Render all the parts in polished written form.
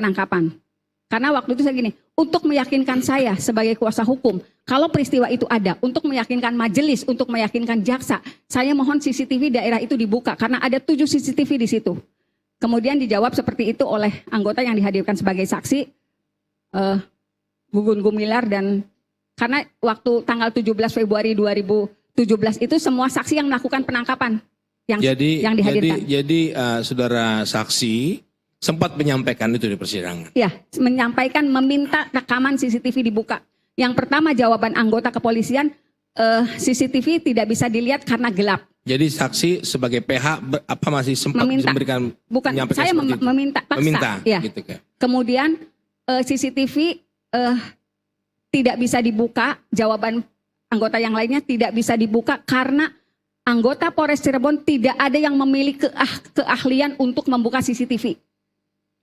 penangkapan. Karena waktu itu saya gini, untuk meyakinkan saya sebagai kuasa hukum, kalau peristiwa itu ada, untuk meyakinkan majelis, untuk meyakinkan jaksa, saya mohon CCTV daerah itu dibuka, karena ada 7 CCTV di situ. Kemudian dijawab seperti itu oleh anggota yang dihadirkan sebagai saksi, Gugun Gumilar, dan karena waktu tanggal 17 Februari 2017 itu semua saksi yang melakukan penangkapan yang dihadirkan. Jadi saudara saksi sempat menyampaikan itu di persidangan. Ya, menyampaikan meminta rekaman CCTV dibuka. Yang pertama jawaban anggota kepolisian, CCTV tidak bisa dilihat karena gelap. Jadi saksi sebagai PH masih sempat memberikan, bukan, saya meminta, paksa. Meminta, ya. Gitu kan. Kemudian CCTV tidak bisa dibuka, jawaban anggota yang lainnya tidak bisa dibuka karena anggota Polres Cirebon tidak ada yang memiliki keahlian untuk membuka CCTV.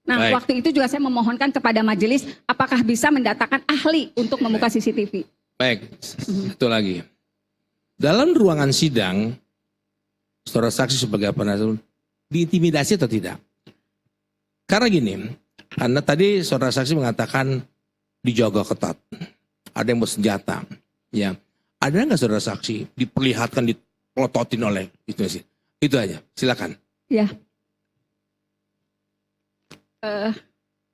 Nah, baik. Waktu itu juga saya memohonkan kepada majelis apakah bisa mendatangkan ahli untuk membuka CCTV. Baik, satu lagi. Dalam ruangan sidang, saudara saksi sebagai penasihat diintimidasi atau tidak? Karena gini, karena tadi saudara saksi mengatakan dijaga ketat, ada yang bersenjata, ya. Ada nggak saudara saksi diperlihatkan dipelototin oleh itu sih? Itu aja, silakan. Ya.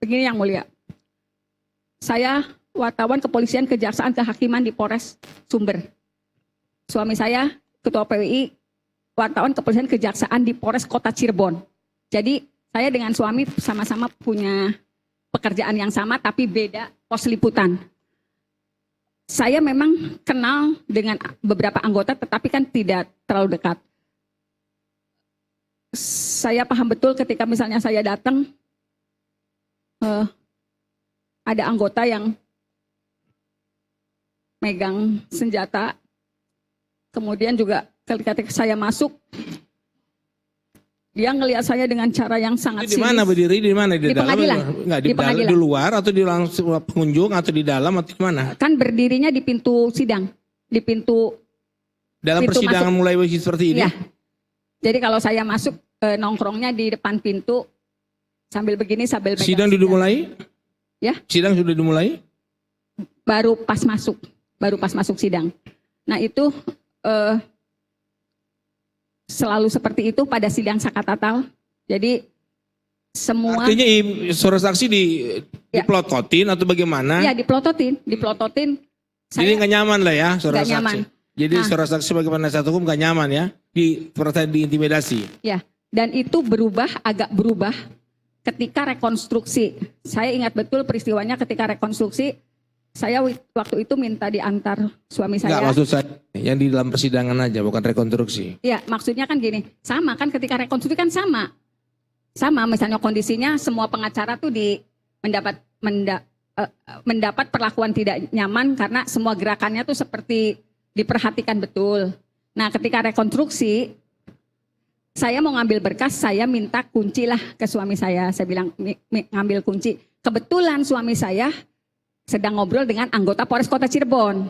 Begini yang mulia, saya wartawan kepolisian kejaksaan kehakiman di Polres Sumber. Suami saya ketua PWI wartawan kepolisian kejaksaan di Polres Kota Cirebon. Jadi saya dengan suami sama-sama punya pekerjaan yang sama tapi beda pos liputan. Saya memang kenal dengan beberapa anggota tetapi kan tidak terlalu dekat. Saya paham betul ketika misalnya saya datang, ada anggota yang megang senjata, kemudian juga ketika saya masuk, dia ngelihat saya dengan cara yang sangat sinis. Di mana berdiri? Di mana? Di pengadilan. Enggak, di pengadilan. Di luar atau di langsung pengunjung atau di dalam atau di mana? Kan berdirinya di pintu sidang, di pintu. Dalam pintu persidangan masuk. mulai seperti ini? Ya. Jadi kalau saya masuk nongkrongnya di depan pintu. Sambil begini, sambil megang sidang sudah dimulai? Ya. Sidang sudah dimulai? Baru pas masuk sidang. Nah itu selalu seperti itu pada sidang Sakatatal. Jadi semua. Artinya saudara saksi dipelototin atau bagaimana? Ya dipelototin. Jadi nggak nyaman lah ya saudara saksi. Nyaman. Jadi saudara saksi sebagai penasihat hukum nggak nyaman ya diintimidasi. Ya, dan itu agak berubah. Ketika rekonstruksi, saya ingat betul peristiwanya ketika rekonstruksi, saya waktu itu minta diantar suami saya. Enggak, maksud saya yang di dalam persidangan aja, bukan rekonstruksi. Ya, maksudnya kan gini, sama kan ketika rekonstruksi kan sama. Sama, misalnya kondisinya semua pengacara tuh mendapat perlakuan tidak nyaman karena semua gerakannya tuh seperti diperhatikan betul. Nah, ketika rekonstruksi, saya mau ngambil berkas, saya minta kunci lah ke suami saya. Saya bilang ngambil kunci. Kebetulan suami saya sedang ngobrol dengan anggota Polres Kota Cirebon.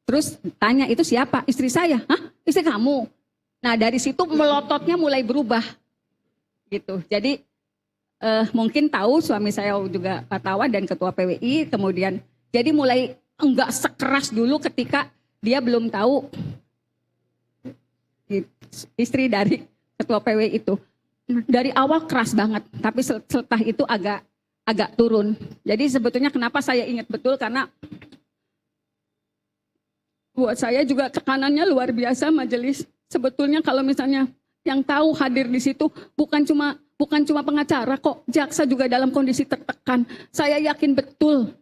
Terus tanya, itu siapa? Istri saya. Hah? Istri kamu? Nah dari situ melototnya mulai berubah. Gitu. Jadi mungkin tahu suami saya juga wartawan dan ketua PWI. Kemudian jadi mulai enggak sekeras dulu ketika dia belum tahu istri dari ketua PW itu. Dari awal keras banget, tapi setelah itu agak turun. Jadi sebetulnya kenapa saya ingat betul karena buat saya juga tekanannya luar biasa majelis. Sebetulnya kalau misalnya yang tahu hadir di situ bukan cuma pengacara kok, jaksa juga dalam kondisi tertekan. Saya yakin betul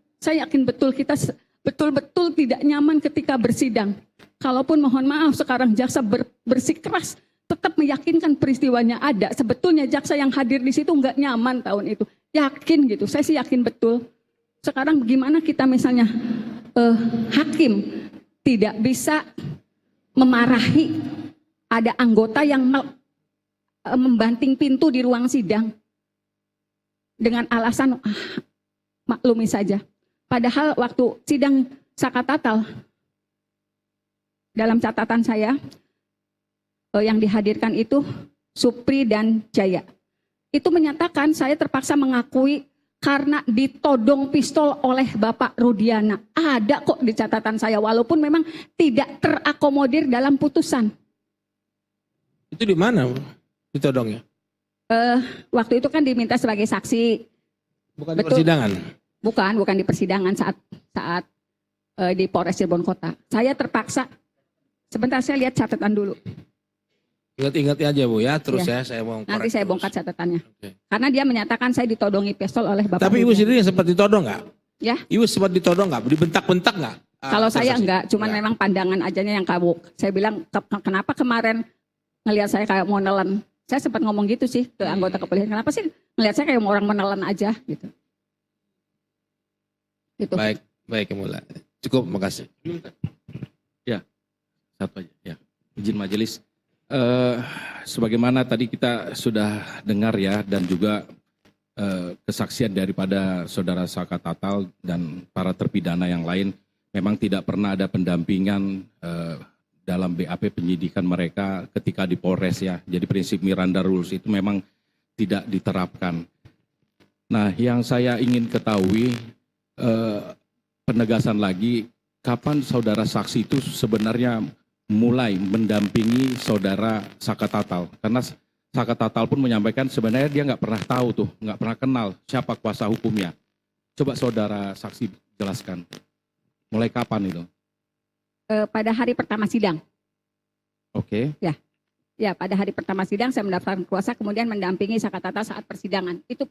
kita betul-betul tidak nyaman ketika bersidang. Kalaupun mohon maaf sekarang jaksa bersikeras tetap meyakinkan peristiwanya ada. Sebetulnya jaksa yang hadir di situ nggak nyaman tahun itu. Yakin gitu, saya sih yakin betul. Sekarang bagaimana kita misalnya hakim tidak bisa memarahi ada anggota yang membanting pintu di ruang sidang dengan alasan maklumi saja. Padahal waktu sidang Sakatatal, dalam catatan saya, yang dihadirkan itu Supri dan Jaya. Itu menyatakan saya terpaksa mengakui karena ditodong pistol oleh Bapak Rudiana. Ada kok di catatan saya, walaupun memang tidak terakomodir dalam putusan. Itu di mana ditodongnya? Waktu itu kan diminta sebagai saksi. Bukan di Betul. persidangan. Bukan di persidangan saat di Polres Cirebon Kota. Saya terpaksa, sebentar saya lihat catatan dulu. Ingat-ingat aja Bu ya, terus Iya. ya saya mau Nanti korek saya terus. bongkar catatannya. Oke. Karena dia menyatakan saya ditodongi pistol oleh Bapak Tapi Ibu Rudiana. sendiri sempat ditodong nggak? Ya, Ibu sempat ditodong nggak? Dibentak-bentak nggak? kalau saya saksi? enggak, cuman Enggak. memang pandangan ajanya yang kabur. Saya bilang, kenapa kemarin ngelihat saya kayak mau nelen? Saya sempat ngomong gitu sih ke anggota kepolisian. Kenapa sih ngelihat saya kayak orang menelan aja gitu. Gitu. Baik, baik Mula. Cukup, makasih. Satu aja, ya. Izin majelis. Sebagaimana tadi kita sudah dengar ya, dan juga kesaksian daripada saudara Saka Tatal dan para terpidana yang lain, memang tidak pernah ada pendampingan dalam BAP penyidikan mereka ketika di Polres ya. Jadi prinsip Miranda Rules itu memang tidak diterapkan. Nah, yang saya ingin ketahui penegasan lagi, kapan saudara saksi itu sebenarnya mulai mendampingi saudara Saka Tatal? Karena Saka Tatal pun menyampaikan sebenarnya dia nggak pernah tahu tuh, nggak pernah kenal siapa kuasa hukumnya. Coba saudara saksi jelaskan, mulai kapan itu? Pada hari pertama sidang. Oke. Ya, pada hari pertama sidang saya mendaftarkan kuasa, kemudian mendampingi Saka Tatal saat persidangan. Itu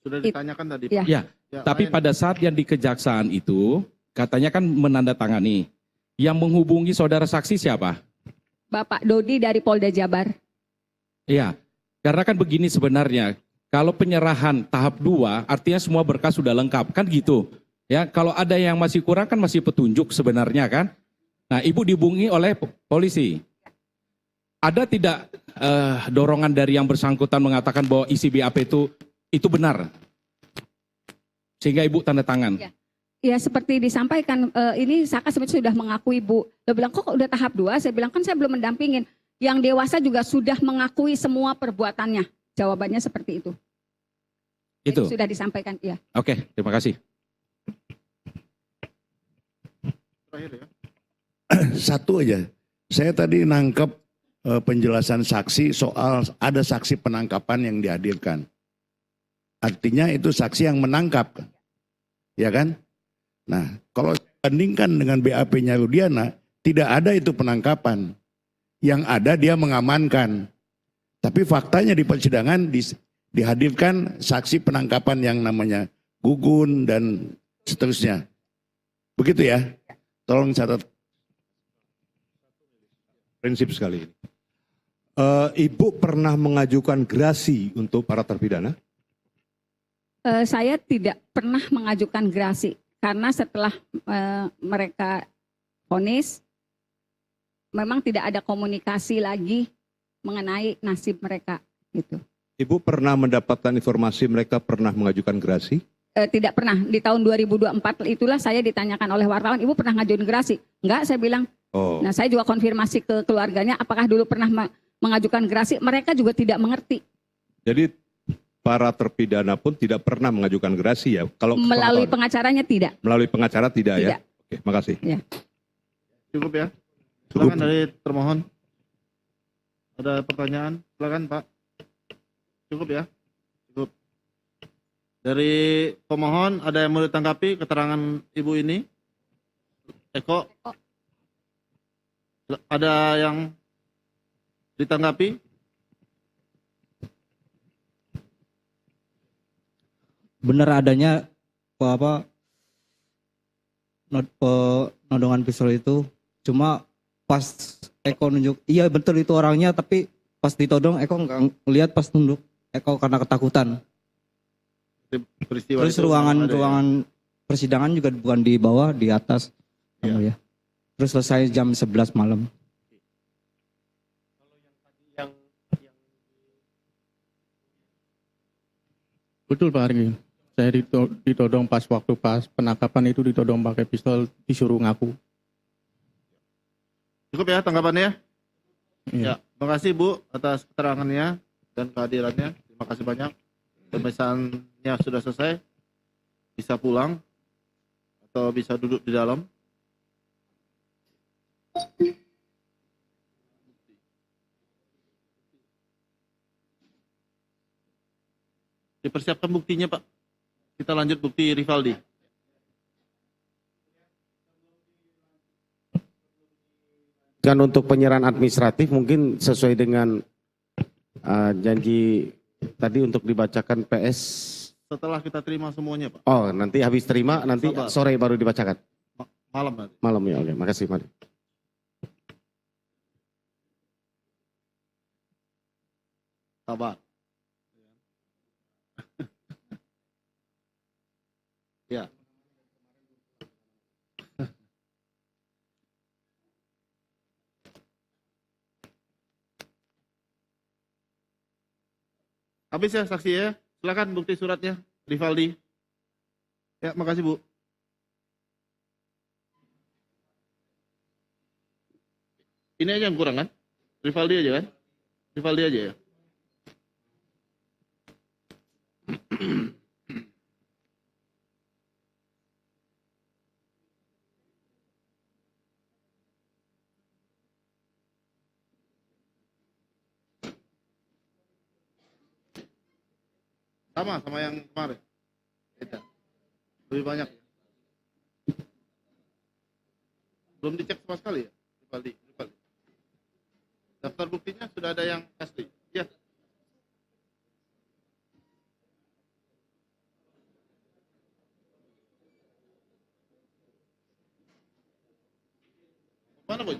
Sudah ditanyakan tadi. Ya. Ya, Ya, tapi lain. pada saat yang di kejaksaan itu, katanya kan menandatangani. Yang menghubungi saudara saksi siapa? Bapak Dodi dari Polda Jabar. Iya, karena kan begini sebenarnya, kalau penyerahan tahap 2 artinya semua berkas sudah lengkap, kan gitu. Ya, kalau ada yang masih kurang kan masih petunjuk sebenarnya kan. Nah, Ibu dihubungi oleh polisi. Ada tidak dorongan dari yang bersangkutan mengatakan bahwa isi BAP itu benar? Sehingga Ibu tanda tangan. Ya. Ya seperti disampaikan, ini Saka sebenarnya sudah mengakui Bu. Dia bilang kok udah tahap 2, saya bilang kan saya belum mendampingin. Yang dewasa juga sudah mengakui semua perbuatannya. Jawabannya seperti itu. Itu. Jadi sudah disampaikan, iya. Oke, terima kasih. Terakhir ya. Satu aja, saya tadi nangkep penjelasan saksi soal ada saksi penangkapan yang dihadirkan. Artinya itu saksi yang menangkap, ya kan? Nah, kalau bandingkan dengan BAP-nya Rudiana, tidak ada itu penangkapan. Yang ada dia mengamankan. Tapi faktanya di persidangan dihadirkan saksi penangkapan yang namanya Gugun dan seterusnya. Begitu ya? Tolong catat. Prinsip sekali ini. Ibu pernah mengajukan gerasi untuk para terpidana? Saya tidak pernah mengajukan gerasi. Karena setelah mereka vonis, memang tidak ada komunikasi lagi mengenai nasib mereka. Gitu. Ibu pernah mendapatkan informasi mereka pernah mengajukan gerasi? Tidak pernah. Di tahun 2024 itulah saya ditanyakan oleh wartawan, Ibu pernah ngajuin gerasi? Enggak, saya bilang. Oh, Nah, saya juga konfirmasi ke keluarganya, apakah dulu pernah mengajukan gerasi? Mereka juga tidak mengerti. jadi para terpidana pun tidak pernah mengajukan gerasi ya? Kalau Melalui sepengetahuan- pengacaranya tidak. melalui pengacara tidak, ya? Tidak. Oke, makasih. Cukup ya. Cukup. Silakan dari termohon. Ada pertanyaan? Silakan Pak. Cukup ya. Cukup. Dari pemohon ada yang mau ditanggapi keterangan Ibu ini? Eko? Ada yang ditanggapi? Benar adanya penodongan pistol itu, cuma pas Eko nunjuk, iya betul itu orangnya, tapi pas ditodong Eko nggak ngeliat, pas nunduk Eko karena ketakutan. Peristiwa Terus itu memang ada ya? ruangan persidangan juga bukan di bawah, di atas. Iya. Ya. Terus selesai jam 11 malam. Betul Pak Argi. Saya ditodong pas penangkapan itu ditodong pakai pistol, disuruh ngaku. Cukup ya tanggapannya? Iya. Ya, terima kasih Bu atas keterangannya dan kehadirannya. Terima kasih banyak. Pemeriksaannya sudah selesai. bisa pulang atau bisa duduk di dalam. Dipersiapkan buktinya, Pak. Kita lanjut bukti Rivaldi. Dan untuk penyerahan administratif mungkin sesuai dengan janji tadi untuk dibacakan PS. Setelah kita terima semuanya, Pak. Oh, nanti habis terima, nanti Sabar. sore baru dibacakan. Malam nanti. Malam ya, oke. Makasih, Mari. Sabar. Ya. Habis ya saksi ya. Silakan bukti suratnya, Rivaldi. Ya, makasih Bu. Ini aja yang kurang kan? Rivaldi aja kan? Rivaldi aja ya. Sama yang kemarin. Beda. Lebih banyak. Belum dicek sama sekali ya, Rivaldi. Daftar buktinya sudah ada yang asli. Ya. Mana Boy?